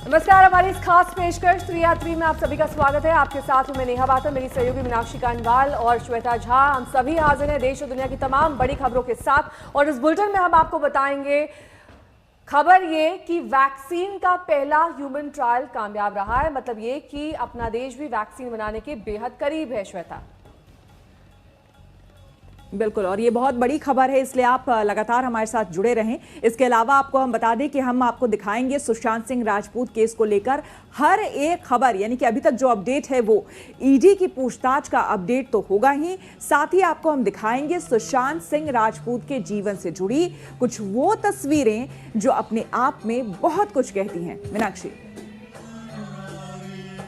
नमस्कार, हमारी इस खास पेशकश 3 में आप सभी का स्वागत है। आपके साथ हूं मैं नेहा बातन, मेरी सहयोगी मीनाक्षी कांडवाल और श्वेता झा। हम सभी हाजिर हैं देश और दुनिया की तमाम बड़ी खबरों के साथ और इस बुलेटिन में हम आपको बताएंगे खबर ये कि वैक्सीन का पहला ह्यूमन ट्रायल कामयाब रहा है। मतलब ये कि अपना देश भी वैक्सीन बनाने के बेहद करीब है। श्वेता, बिल्कुल, और ये बहुत बड़ी खबर है, इसलिए आप लगातार हमारे साथ जुड़े रहें। इसके अलावा आपको हम बता दें कि हम आपको दिखाएंगे सुशांत सिंह राजपूत केस को लेकर हर एक खबर, यानी कि अभी तक जो अपडेट है वो ईडी की पूछताछ का अपडेट तो होगा ही, साथ ही आपको हम दिखाएंगे सुशांत सिंह राजपूत के जीवन से जुड़ी कुछ वो तस्वीरें जो अपने आप में बहुत कुछ कहती हैं। मीनाक्षी,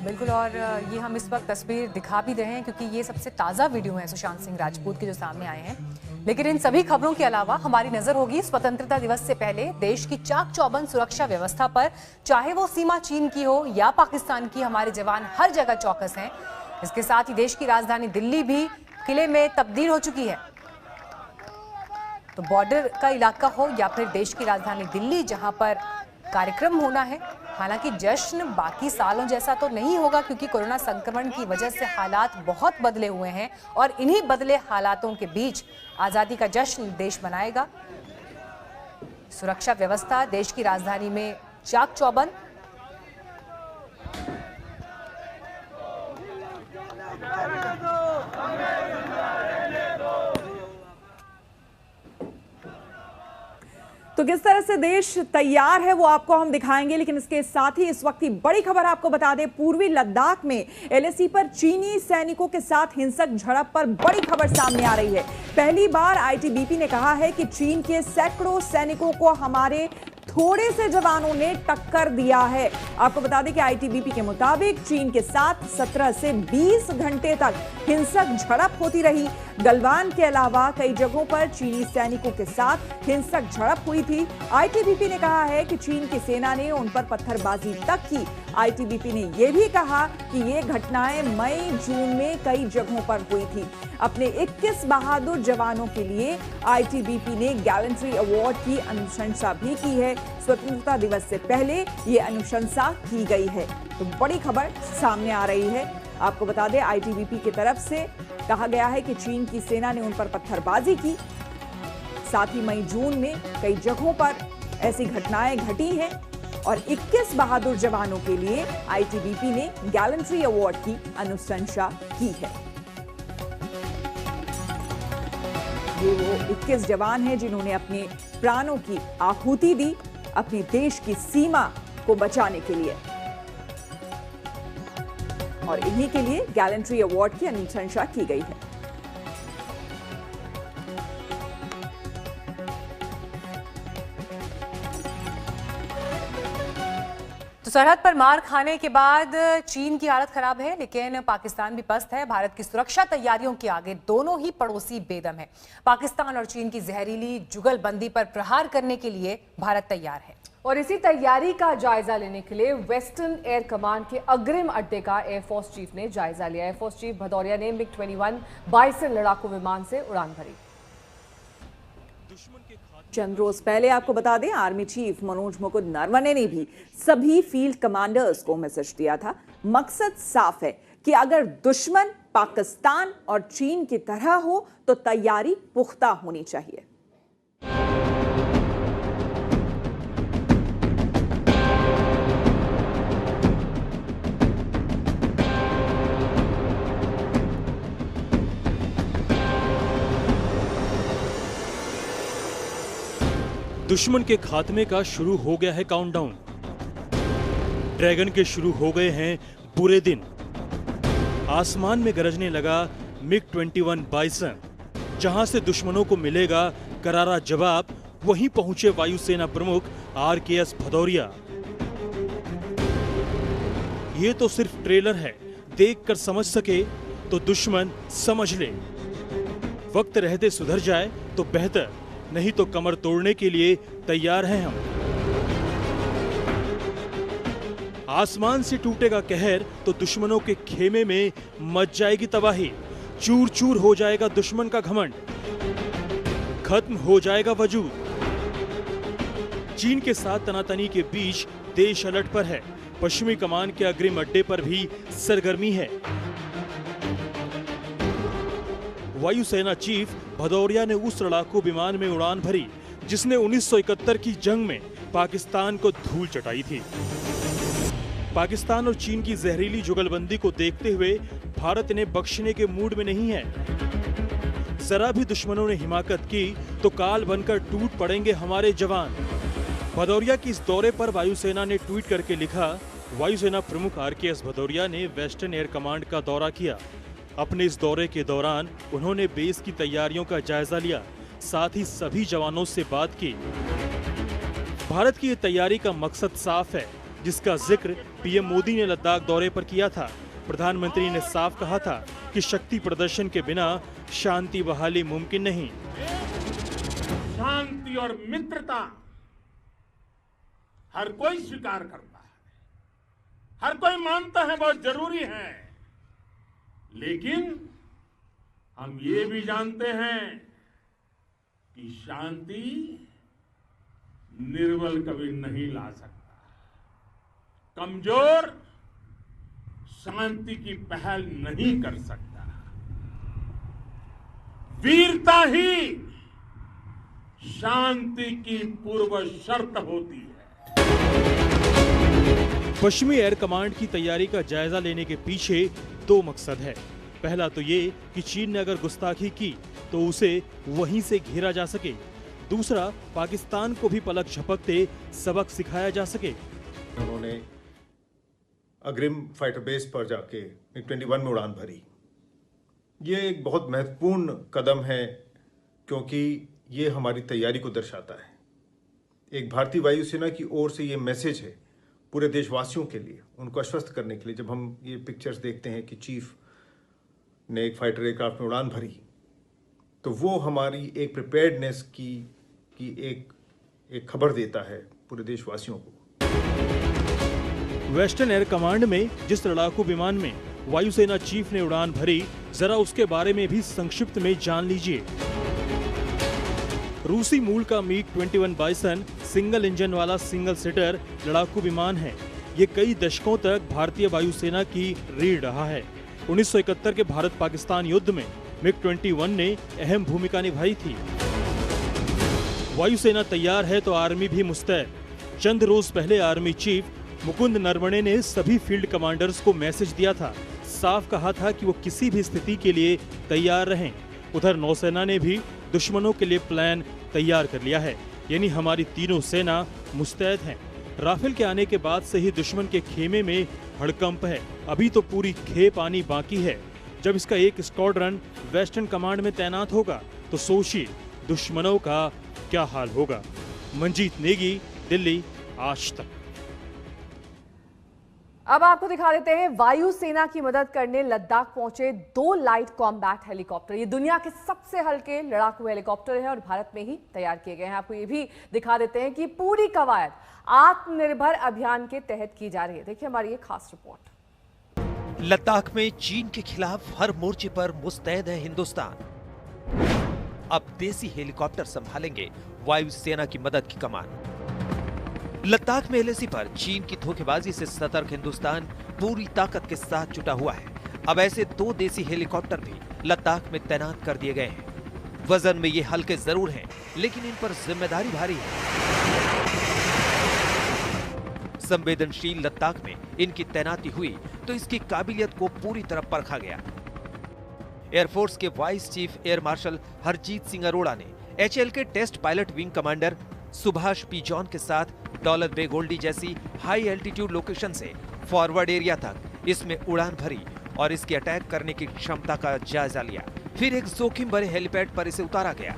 बिल्कुल, और ये हम इस वक्त तस्वीर दिखा भी रहे हैं क्योंकि ये सबसे ताज़ा वीडियो है सुशांत सिंह राजपूत के जो सामने आए हैं। लेकिन इन सभी खबरों के अलावा हमारी नजर होगी स्वतंत्रता दिवस से पहले देश की चाक चौबंद सुरक्षा व्यवस्था पर। चाहे वो सीमा चीन की हो या पाकिस्तान की, हमारे जवान हर जगह चौकस हैं। इसके साथ ही देश की राजधानी दिल्ली भी किले में तब्दील हो चुकी है। तो बॉर्डर का इलाका हो या फिर देश की राजधानी दिल्ली, जहां पर कार्यक्रम होना है। हालांकि जश्न बाकी सालों जैसा तो नहीं होगा क्योंकि कोरोना संक्रमण की वजह से हालात बहुत बदले हुए हैं और इन्हीं बदले हालातों के बीच आज़ादी का जश्न देश मनाएगा। सुरक्षा व्यवस्था देश की राजधानी में चाक चौबंद। तो किस तरह से देश तैयार है वो आपको हम दिखाएंगे, लेकिन इसके साथ ही इस वक्त की बड़ी खबर आपको बता दें, पूर्वी लद्दाख में एलएसी पर चीनी सैनिकों के साथ हिंसक झड़प पर बड़ी खबर सामने आ रही है। पहली बार आईटीबीपी ने कहा है कि चीन के सैकड़ों सैनिकों को हमारे थोड़े से जवानों ने टक्कर दिया है। आपको बता दें कि आईटीबीपी के मुताबिक चीन के साथ 17 से 20 घंटे तक हिंसक झड़प होती रही। गलवान के अलावा कई जगहों पर चीनी सैनिकों के साथ हिंसक झड़प हुई थी। आईटीबीपी ने कहा है कि चीन की सेना ने उन पर पत्थरबाजी तक की। आईटीबीपी ने यह भी कहा कि ये घटनाएं मई जून में कई जगहों पर हुई थी। अपने 21 बहादुर जवानों के लिए आईटीबीपी ने गैलेंट्री अवार्ड की अनुशंसा भी की है। स्वतंत्रता दिवस से पहले ये अनुशंसा की गई है। तो बड़ी खबर सामने आ रही है। आपको बता दें, आईटीबीपी की तरफ से कहा गया है कि चीन की सेना ने उन पर पत्थरबाजी की। साथ ही मई जून में कई जगहों पर ऐसी घटनाएं घटी हैं और 21 बहादुर जवानों के लिए आईटीबीपी ने गैलेंट्री अवार्ड की अनुशंसा की है। ये वो 21 जवान हैं जिन्होंने अपने प्राणों की आहुति दी अपने देश की सीमा को बचाने के लिए, और इन्हीं के लिए गैलेंट्री अवार्ड की अनुशंसा की गई है। तो सरहद पर मार खाने के बाद चीन की हालत खराब है, लेकिन पाकिस्तान भी पस्त है। भारत की सुरक्षा तैयारियों के आगे दोनों ही पड़ोसी बेदम है। पाकिस्तान और चीन की जहरीली जुगलबंदी पर प्रहार करने के लिए भारत तैयार है। और इसी तैयारी का जायजा लेने के लिए वेस्टर्न एयर कमांड के अग्रिम अड्डे का एयरफोर्स चीफ ने जायजा लिया। एयरफोर्स चीफ भदौरिया ने MiG-21 बाइसन लड़ाकू विमान से उड़ान भरी। चंद रोज पहले आपको बता दें, आर्मी चीफ मनोज मुकुंद नरवणे ने भी सभी फील्ड कमांडर्स को मैसेज दिया था। मकसद साफ है कि अगर दुश्मन पाकिस्तान और चीन की तरह हो तो तैयारी पुख्ता होनी चाहिए। दुश्मन के खात्मे का शुरू हो गया है काउंटडाउन। ड्रैगन के शुरू हो गए हैं बुरे दिन। आसमान में गरजने लगा MiG-21 बाइसन। जहां से दुश्मनों को मिलेगा करारा जवाब, वहीं पहुंचे वायुसेना प्रमुख RKS भदौरिया। ये तो सिर्फ ट्रेलर है, देखकर समझ सके तो दुश्मन समझ ले। वक्त रहते सुधर जाए तो बेहतर, नहीं तो कमर तोड़ने के लिए तैयार हैं हम। आसमान से टूटेगा कहर तो दुश्मनों के खेमे में मच जाएगी तबाही। चूर चूर हो जाएगा दुश्मन का घमंड, खत्म हो जाएगा वजूद। चीन के साथ तनातनी के बीच देश अलर्ट पर है। पश्चिमी कमान के अग्रिम अड्डे पर भी सरगर्मी है। वायुसेना चीफ भदौरिया ने उस लड़ाकू विमान में उड़ान भरी जिसने 1971 की जंग में पाकिस्तान को धूल चटाई थी। पाकिस्तान और चीन की जहरीली जुगलबंदी को देखते हुए भारत ने बख्शने के मूड में नहीं है। जरा भी दुश्मनों ने हिमाकत की तो काल बनकर टूट पड़ेंगे हमारे जवान। भदौरिया की इस दौरे पर वायुसेना ने ट्वीट करके लिखा, वायुसेना प्रमुख RKS भदौरिया ने वेस्टर्न एयर कमांड का दौरा किया। अपने इस दौरे के दौरान उन्होंने बेस की तैयारियों का जायजा लिया, साथ ही सभी जवानों से बात की। भारत की ये तैयारी का मकसद साफ है, जिसका जिक्र PM मोदी ने लद्दाख दौरे पर किया था। प्रधानमंत्री ने साफ कहा था कि शक्ति प्रदर्शन के बिना शांति बहाली मुमकिन नहीं। शांति और मित्रता हर कोई स्वीकार करता है, हर कोई मानता है बहुत जरूरी है, लेकिन हम ये भी जानते हैं कि शांति निर्बल कभी नहीं ला सकता। कमजोर शांति की पहल नहीं कर सकता। वीरता ही शांति की पूर्व शर्त होती है। पश्चिमी एयर कमांड की तैयारी का जायजा लेने के पीछे दो मकसद है। पहला तो ये कि चीन ने अगर गुस्ताखी की तो उसे वहीं से घेरा जा सके। दूसरा, पाकिस्तान को भी पलक झपकते सबक सिखाया जा सके। उन्होंने अग्रिम फाइटर बेस पर जाके MiG-21 में उड़ान भरी। ये एक बहुत महत्वपूर्ण कदम है, क्योंकि ये हमारी तैयारी को दर्शाता है। एक भारतीय वायुसेना की ओर से ये मैसेज है पूरे देशवासियों के लिए, उनको आश्वस्त करने के लिए। जब हम ये पिक्चर्स देखते हैं कि चीफ ने एक फाइटर एयरक्राफ्ट में उड़ान भरी, तो वो हमारी एक प्रिपेयर्डनेस की एक खबर देता है पूरे देशवासियों को। वेस्टर्न एयर कमांड में जिस लड़ाकू विमान में वायुसेना चीफ ने उड़ान भरी, जरा उसके बारे में भी संक्षिप्त में जान लीजिए। रूसी मूल का MiG-21 बाइसन सिंगल इंजन वाला सिंगल सीटर लड़ाकू विमान है। ये कई दशकों तक भारतीय वायुसेना की रीढ़ रहा है। 1971 के भारत पाकिस्तान युद्ध में MiG-21 ने अहम भूमिका निभाई थी। वायुसेना तैयार है तो आर्मी भी मुस्तैद। चंद रोज पहले आर्मी चीफ मुकुंद नरवणे ने सभी फील्ड कमांडर्स को मैसेज दिया था। साफ कहा था कि वो किसी भी स्थिति के लिए तैयार रहें। उधर नौसेना ने भी दुश्मनों के लिए प्लान तैयार कर लिया है, यानी हमारी तीनों सेना मुस्तैद हैं। राफेल के आने के बाद से ही दुश्मन के खेमे में हड़कंप है। अभी तो पूरी खेप आनी बाकी है। जब इसका एक स्क्वाड्रन वेस्टर्न कमांड में तैनात होगा तो सोचिए दुश्मनों का क्या हाल होगा। मंजीत नेगी, दिल्ली, आज तक। अब आपको दिखा देते हैं वायुसेना की मदद करने लद्दाख पहुंचे 2 लाइट कॉम्बैट हेलीकॉप्टर। ये दुनिया के सबसे हल्के लड़ाकू हेलीकॉप्टर हैं और भारत में ही तैयार किए गए हैं। आपको ये भी दिखा देते हैं कि पूरी कवायद आत्मनिर्भर अभियान के तहत की जा रही है। देखिए हमारी ये खास रिपोर्ट। लद्दाख में चीन के खिलाफ हर मोर्चे पर मुस्तैद है हिंदुस्तान। अब देसी हेलीकॉप्टर संभालेंगे वायुसेना की मदद की कमान। लद्दाख में LAC पर चीन की धोखेबाजी से सतर्क हिंदुस्तान पूरी ताकत के साथ जुटा हुआ है। अब ऐसे 2 देसी हेलीकॉप्टर भी लद्दाख में तैनात कर दिए गए हैं। वजन में ये हल्के जरूर हैं, लेकिन इन पर जिम्मेदारी भारी है। संवेदनशील लद्दाख में इनकी तैनाती हुई तो इसकी काबिलियत को पूरी तरह परखा गया। एयरफोर्स के vice chief air marshal Harjit Singh Arora ने HAL के test pilot wing commander Subhash P. John के साथ डॉलर बे गोल्डी जैसी हाई एल्टीट्यूड लोकेशन से फॉरवर्ड एरिया तक इसमें उड़ान भरी और इसकी अटैक करने की क्षमता का जायजा लिया। फिर एक जोखिम भरे हेलीपैड पर इसे उतारा गया।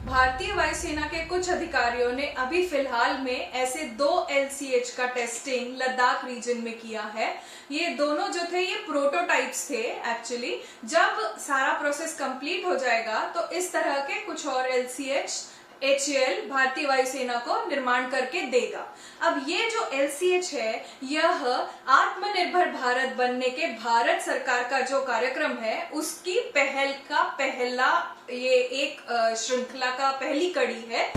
भारतीय वायुसेना के कुछ अधिकारियों ने अभी फिलहाल में ऐसे 2 LCH का टेस्टिंग लद्दाख रीजन में किया है। ये दोनों जो थे ये प्रोटोटाइप्स थे एक्चुअली। जब सारा प्रोसेस कंप्लीट हो जाएगा तो इस तरह के कुछ और LCH HAL भारतीय वायुसेना को निर्माण करके देगा। अब ये जो LCH है यह आत्मनिर्भर भारत बनने के भारत सरकार का जो कार्यक्रम है उसकी पहल का पहला ये एक श्रृंखला का पहली कड़ी है।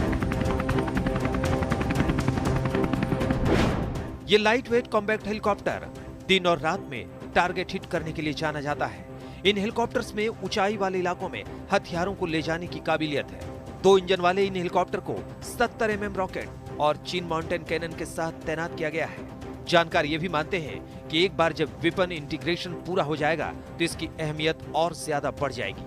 ये लाइट वेट कॉम्बैक्ट हेलीकॉप्टर दिन और रात में टारगेट हिट करने के लिए जाना जाता है। इन हेलीकॉप्टर्स में ऊंचाई वाले इलाकों में हथियारों को ले जाने की काबिलियत है। 2 इंजन वाले इन हेलीकॉप्टर को 70 mm रॉकेट और चीन माउंटेन कैनन के साथ तैनात किया गया है। जानकार ये भी मानते हैं कि एक बार जब वेपन इंटीग्रेशन पूरा हो जाएगा तो इसकी अहमियत और ज्यादा बढ़ जाएगी।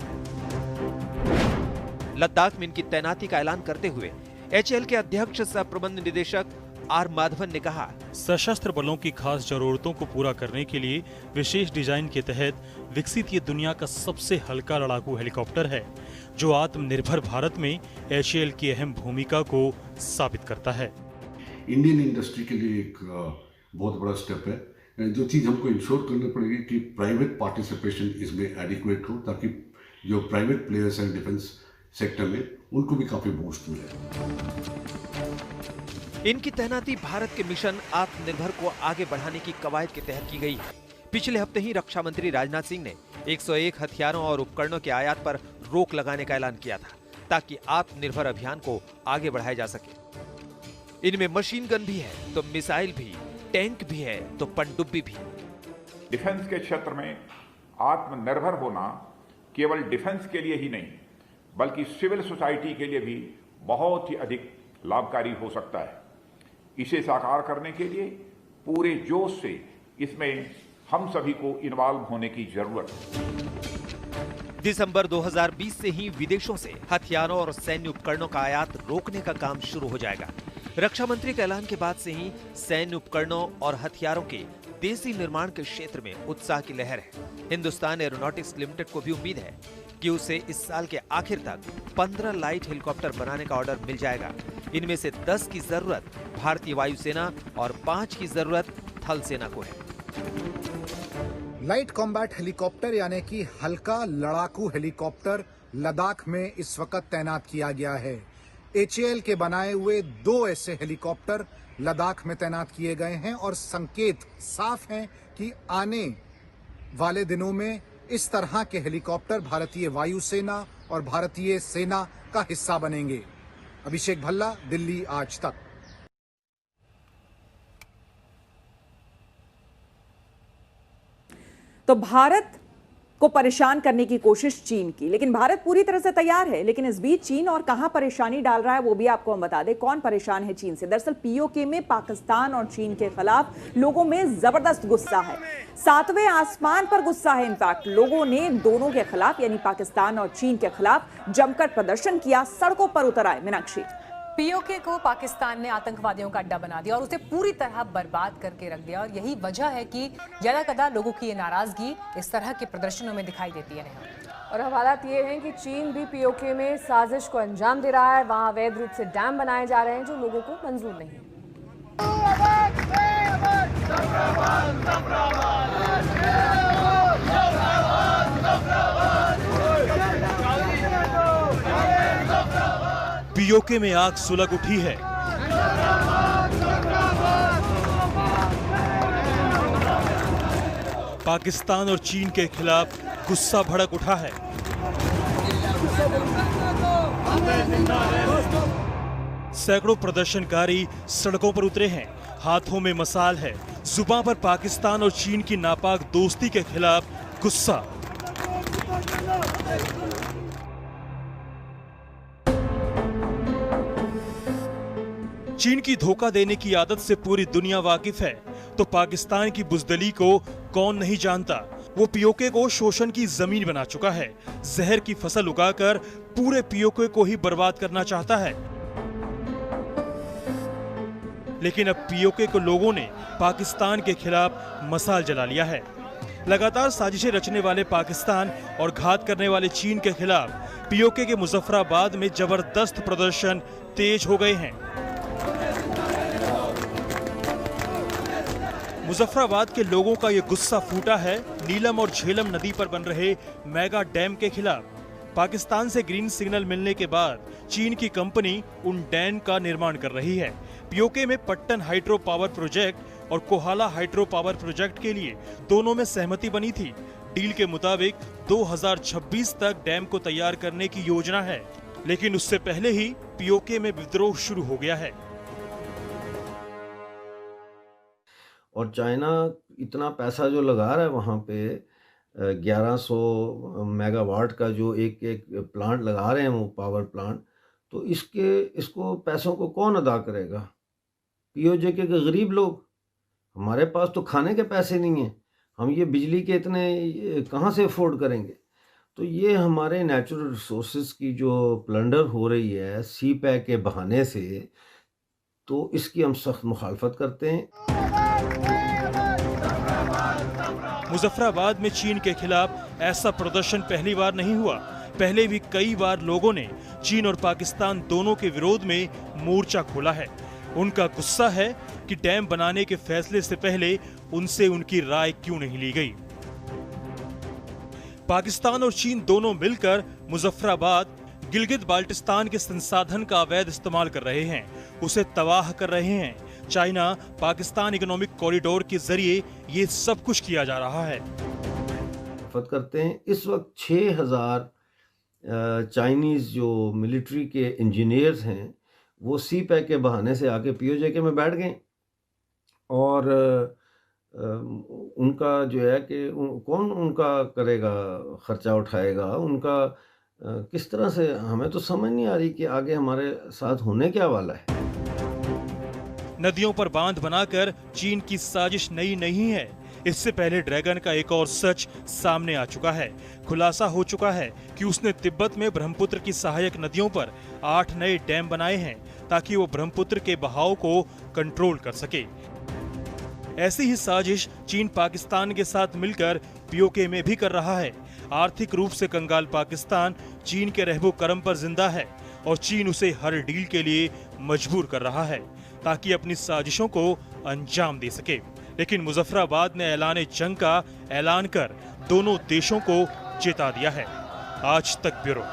लद्दाख में इनकी तैनाती का ऐलान करते हुए HAL के अध्यक्ष सह प्रबंध निदेशक आर माधवन ने कहा, सशस्त्र बलों की खास जरूरतों को पूरा करने के लिए विशेष डिजाइन के तहत विकसित ये दुनिया का सबसे हल्का लड़ाकू हेलीकॉप्टर है, जो आत्मनिर्भर भारत में HAL की अहम भूमिका को साबित करता है। इंडियन इंडस्ट्री के लिए एक बहुत बड़ा स्टेप है। जो चीज़ हमको इंश्योर करनी पड़ेगी कि प्राइवेट पार्टिसिपेशन इसमें एडिक्वेट हो, ताकि जो प्राइवेट प्लेयर्स हैं डिफेंस सेक्टर में उनको भी काफी बूस्ट मिले। इनकी तैनाती भारत के मिशन आत्मनिर्भर को आगे बढ़ाने की कवायद के तहत की गई है। पिछले हफ्ते ही रक्षा मंत्री राजनाथ सिंह ने 101 हथियारों और उपकरणों के आयात पर रोक लगाने का ऐलान किया था, ताकि आत्मनिर्भर अभियान को आगे बढ़ाया जा सके। इनमें मशीन गन भी है तो मिसाइल भी, टैंक भी है तो पनडुब्बी भी। डिफेंस के क्षेत्र में आत्मनिर्भर होना केवल डिफेंस के लिए ही नहीं, बल्कि सिविल सोसाइटी के लिए भी बहुत ही अधिक लाभकारी हो सकता है। इसे साकार करने के लिए पूरे जोश से इसमें हम सभी को इन्वॉल्व होने की जरूरत है। दिसंबर 2020 से ही विदेशों से हथियारों और सैन्य उपकरणों का आयात रोकने का काम शुरू हो जाएगा। रक्षा मंत्री के ऐलान के बाद से ही सैन्य उपकरणों और हथियारों के देसी निर्माण के क्षेत्र में उत्साह की लहर है। हिंदुस्तान एरोनॉटिक्स लिमिटेड को भी उम्मीद है कि उसे इस साल के आखिर तक 15 लाइट हेलीकॉप्टर बनाने का ऑर्डर मिल जाएगा। इनमें से 10 की जरूरत भारतीय वायुसेना और 5 की जरूरत थल सेना को है। लाइट कॉम्बैट हेलीकॉप्टर यानी कि हल्का लड़ाकू हेलीकॉप्टर लद्दाख में इस वक्त तैनात किया गया है। HAL के बनाए हुए 2 ऐसे हेलीकॉप्टर लद्दाख में तैनात किए गए हैं और संकेत साफ हैं कि आने वाले दिनों में इस तरह के हेलीकॉप्टर भारतीय वायुसेना और भारतीय सेना का हिस्सा बनेंगे। अभिषेक भल्ला, दिल्ली आज तक। तो भारत को परेशान करने की कोशिश चीन की, लेकिन भारत पूरी तरह से तैयार है। लेकिन इस बीच चीन और कहां परेशानी डाल रहा है वो भी आपको हम बता दें। कौन परेशान है चीन से? दरअसल POK में पाकिस्तान और चीन के खिलाफ लोगों में जबरदस्त गुस्सा है। 7वें आसमान पर गुस्सा है। इनफैक्ट लोगों ने दोनों के खिलाफ यानी पाकिस्तान और चीन के खिलाफ जमकर प्रदर्शन किया, सड़कों पर उतर आए। मीनाक्षी, POK को पाकिस्तान ने आतंकवादियों का अड्डा बना दिया और उसे पूरी तरह बर्बाद करके रख दिया, और यही वजह है कि ज्यादा लोगों की ये नाराजगी इस तरह के प्रदर्शनों में दिखाई देती है। और अब हालात ये हैं कि चीन भी POK में साजिश को अंजाम दे रहा है। वहां अवैध रूप से डैम बनाए जा रहे हैं जो लोगों को मंजूर नहीं है। POK में आग सुलग उठी है। पाकिस्तान और चीन के खिलाफ गुस्सा भड़क उठा है। सैकड़ों प्रदर्शनकारी सड़कों पर उतरे हैं। हाथों में मसाल है। जुबान पर पाकिस्तान और चीन की नापाक दोस्ती के खिलाफ गुस्सा। चीन की धोखा देने की आदत से पूरी दुनिया वाकिफ है, तो पाकिस्तान की बुजदली को कौन नहीं जानता। वो POK को शोषण की जमीन बना चुका है। जहर की फसल उगाकर पूरे POK को ही बर्बाद करना चाहता है। लेकिन अब POK को लोगों ने पाकिस्तान के खिलाफ मसाल जला लिया है। लगातार साजिशें रचने वाले पाकिस्तान और घात करने वाले चीन के खिलाफ POK के मुजफ्फराबाद में जबरदस्त प्रदर्शन तेज हो गए हैं। मुजफ्फराबाद के लोगों का ये गुस्सा फूटा है नीलम और झेलम नदी पर बन रहे मेगा डैम के खिलाफ। पाकिस्तान से ग्रीन सिग्नल मिलने के बाद चीन की कंपनी उन डैम का निर्माण कर रही है। POK में पट्टन हाइड्रो पावर प्रोजेक्ट और कोहाला हाइड्रो पावर प्रोजेक्ट के लिए दोनों में सहमति बनी थी। डील के मुताबिक 2026 तक डैम को तैयार करने की योजना है, लेकिन उससे पहले ही POK में विद्रोह शुरू हो गया है। और चाइना इतना पैसा जो लगा रहा है वहाँ पे 1100 मेगावाट का जो एक प्लांट लगा रहे हैं वो पावर प्लांट, तो इसको पैसों को कौन अदा करेगा? पीओजे के गरीब लोग। हमारे पास तो खाने के पैसे नहीं हैं, हम ये बिजली के इतने कहाँ से अफोर्ड करेंगे? तो ये हमारे नेचुरल रिसोर्सेज की जो प्लंडर हो रही है सी पैक के बहाने से, तो इसकी हम सख्त मुखालफत करते हैं। मुजफ्फराबाद में चीन के खिलाफ ऐसा प्रदर्शन पहली बार नहीं हुआ। पहले भी कई बार लोगों ने चीन और पाकिस्तान दोनों के विरोध में मोर्चा खोला है। उनका गुस्सा है कि डैम बनाने के फैसले से पहले उनसे उनकी राय क्यों नहीं ली गई। पाकिस्तान और चीन दोनों मिलकर मुजफ्फराबाद गिलगित बाल्टिस्तान के संसाधन का अवैध इस्तेमाल कर रहे हैं, उसे तबाह कर रहे हैं। चाइना पाकिस्तान इकोनॉमिक कॉरिडोर के जरिए ये सब कुछ किया जा रहा है। करते हैं इस वक्त 6000 चाइनीज जो मिलिट्री के इंजीनियर्स हैं वो सी पैक के बहाने से आके पीओजे में बैठ गए, और उनका जो है कि कौन उनका करेगा, खर्चा उठाएगा उनका, किस तरह से, हमें तो समझ नहीं आ रही कि आगे हमारे साथ होने क्या वाला है। नदियों पर बांध बनाकर चीन की साजिश नई नहीं है। इससे पहले ड्रैगन का एक और सच सामने आ चुका है। खुलासा हो चुका है कि उसने तिब्बत में ब्रह्मपुत्र की सहायक नदियों पर 8 नए डैम बनाए हैं ताकि वो ब्रह्मपुत्र के बहाव को कंट्रोल कर सके। ऐसी ही साजिश चीन पाकिस्तान के साथ मिलकर पीओके में भी कर रहा है। आर्थिक रूप से कंगाल पाकिस्तान चीन के रहबो करम पर जिंदा है और चीन उसे हर डील के लिए मजबूर कर रहा है ताकि अपनी साजिशों को अंजाम दे सके। लेकिन मुजफ्फराबाद ने ऐलान जंग का ऐलान कर दोनों देशों को चेता दिया है। आज तक ब्यूरो।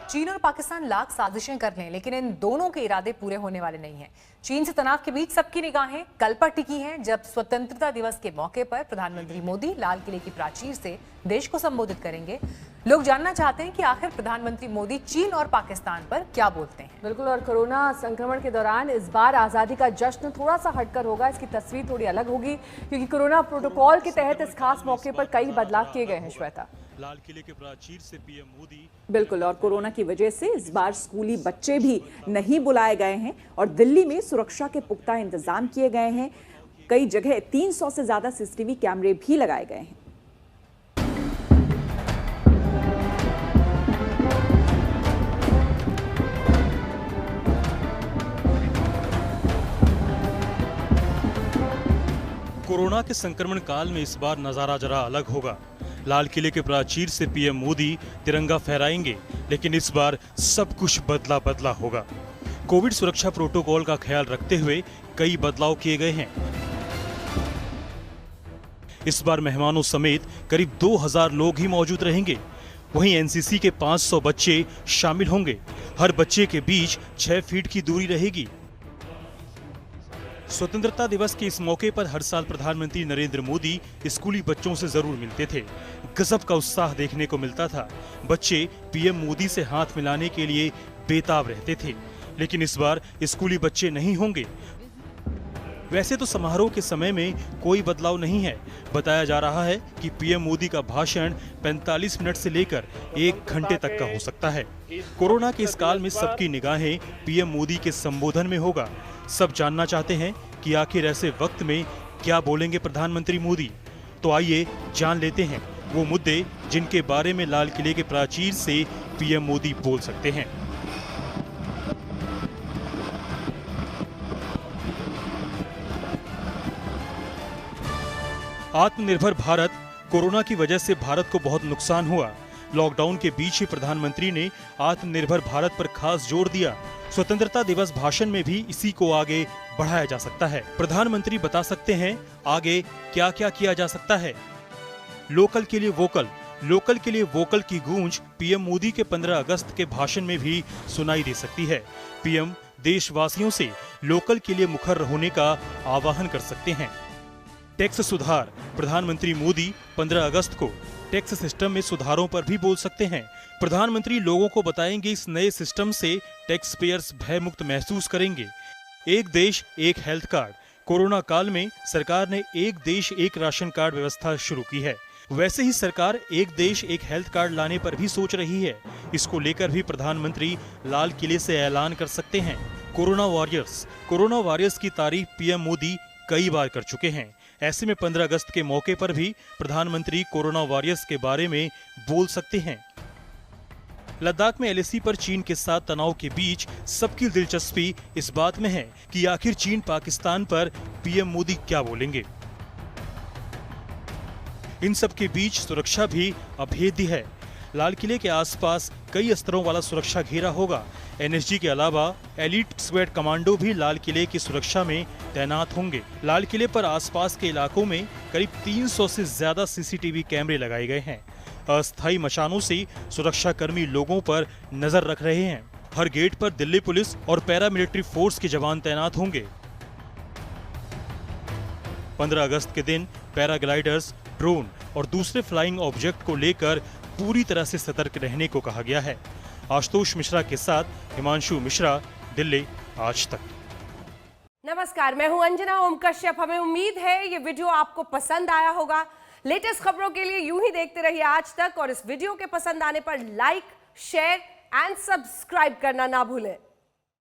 चीन और पाकिस्तान लाख साजिशें कर लें, लेकिन इन दोनों के इरादे पूरे होने वाले नहीं हैं। चीन से तनाव के बीच सबकी निगाहें कल पर टिकी हैं, जब स्वतंत्रता दिवस के मौके पर प्रधानमंत्री मोदी लाल किले की प्राचीर से देश को संबोधित करेंगे। लोग जानना चाहते हैं कि आखिर प्रधानमंत्री मोदी चीन और पाकिस्तान पर क्या बोलते हैं। बिल्कुल, और कोरोना संक्रमण के दौरान इस बार आजादी का जश्न थोड़ा सा हटकर होगा। इसकी तस्वीर थोड़ी अलग होगी क्योंकि कोरोना प्रोटोकॉल के तहत इस खास मौके पर कई बदलाव किए गए हैं। श्वेता, लाल किले के प्राचीर से पीएम मोदी। बिल्कुल, और कोरोना की वजह से इस बार स्कूली बच्चे भी नहीं बुलाए गए हैं और दिल्ली में सुरक्षा के पुख्ता इंतजाम किए गए हैं। कई जगह 300 से ज्यादा सीसीटीवी कैमरे भी लगाए गए हैं। कोरोना के संक्रमण काल में इस बार नजारा जरा अलग होगा। लाल किले के प्राचीर से पीएम मोदी तिरंगा फहराएंगे, लेकिन इस बार सब कुछ बदला बदला होगा। कोविड सुरक्षा प्रोटोकॉल का ख्याल रखते हुए कई बदलाव किए गए हैं। इस बार मेहमानों समेत करीब 2000 लोग ही मौजूद रहेंगे। वहीं एनसीसी के 500 बच्चे शामिल होंगे। हर बच्चे के बीच 6 फीट की दूरी रहेगी। स्वतंत्रता दिवस के इस मौके पर हर साल प्रधानमंत्री नरेंद्र मोदी स्कूली बच्चों से जरूर मिलते थे। गजब का उत्साह देखने को मिलता था। बच्चे पीएम मोदी से हाथ मिलाने के लिए बेताब रहते थे, लेकिन इस बार स्कूली बच्चे नहीं होंगे। वैसे तो समारोह के समय में कोई बदलाव नहीं है। बताया जा रहा है कि पीएम मोदी का भाषण 45 मिनट से लेकर 1 घंटे तक का हो सकता है। कोरोना के इस काल में सबकी निगाहें पीएम मोदी के संबोधन में होगा। सब जानना चाहते हैं कि आखिर ऐसे वक्त में क्या बोलेंगे प्रधानमंत्री मोदी। तो आइए जान लेते हैं वो मुद्दे जिनके बारे में लाल किले के प्राचीर से पीएम मोदी बोल सकते हैं। आत्मनिर्भर भारत। कोरोना की वजह से भारत को बहुत नुकसान हुआ। लॉकडाउन के बीच ही प्रधानमंत्री ने आत्मनिर्भर भारत पर खास जोर दिया। स्वतंत्रता दिवस भाषण में भी इसी को आगे बढ़ाया जा सकता है। प्रधानमंत्री बता सकते हैं आगे क्या क्या किया जा सकता है। लोकल के लिए वोकल। लोकल के लिए वोकल की गूंज पीएम मोदी के 15 अगस्त के भाषण में भी सुनाई दे सकती है। पीएम देशवासियों से लोकल के लिए मुखर होने का आह्वान कर सकते हैं। टैक्स सुधार। प्रधानमंत्री मोदी 15 अगस्त को टैक्स सिस्टम में सुधारों पर भी बोल सकते हैं। प्रधानमंत्री लोगों को बताएंगे इस नए सिस्टम से टैक्स पेयर्स भयमुक्त महसूस करेंगे। एक देश एक हेल्थ कार्ड। कोरोना काल में सरकार ने एक देश एक राशन कार्ड व्यवस्था शुरू की है। वैसे ही सरकार एक देश एक हेल्थ कार्ड लाने पर भी सोच रही है। इसको लेकर भी प्रधानमंत्री लाल किले से ऐलान कर सकते हैं। कोरोना वॉरियर्स की तारीफ पीएम मोदी कई बार कर चुके हैं। ऐसे में 15 अगस्त के मौके पर भी प्रधानमंत्री कोरोना वॉरियर्स के बारे में बोल सकते हैं। लद्दाख में एलएसी पर चीन के साथ तनाव के बीच सबकी दिलचस्पी इस बात में है कि आखिर चीन पाकिस्तान पर पीएम मोदी क्या बोलेंगे। इन सब के बीच सुरक्षा भी अभेद्य है। लाल किले के आसपास कई स्तरों वाला सुरक्षा घेरा होगा। एनएसजी के अलावा एलीट स्क्वाड कमांडो भी लाल किले की सुरक्षा में तैनात होंगे। लाल किले पर आसपास के इलाकों में करीब 300 से ज्यादा सीसीटीवी कैमरे लगाए गए हैं। अस्थायी मशानों से सुरक्षाकर्मी लोगों पर नजर रख रहे हैं। हर गेट पर दिल्ली पुलिस और पैरामिलिट्री फोर्स के जवान तैनात होंगे। 15 अगस्त के दिन पैराग्लाइडर्स, ड्रोन और दूसरे फ्लाइंग ऑब्जेक्ट को लेकर पूरी तरह से सतर्क रहने को कहा गया है। आशुतोष मिश्रा के साथ हिमांशु मिश्रा, दिल्ली आज तक। नमस्कार, मैं हूं अंजना ओम कश्यप। हमें उम्मीद है ये वीडियो आपको पसंद आया होगा। लेटेस्ट खबरों के लिए यूं ही देखते रहिए आज तक और इस वीडियो के पसंद आने पर लाइक, शेयर एंड सब्सक्राइब करना ना भूलें।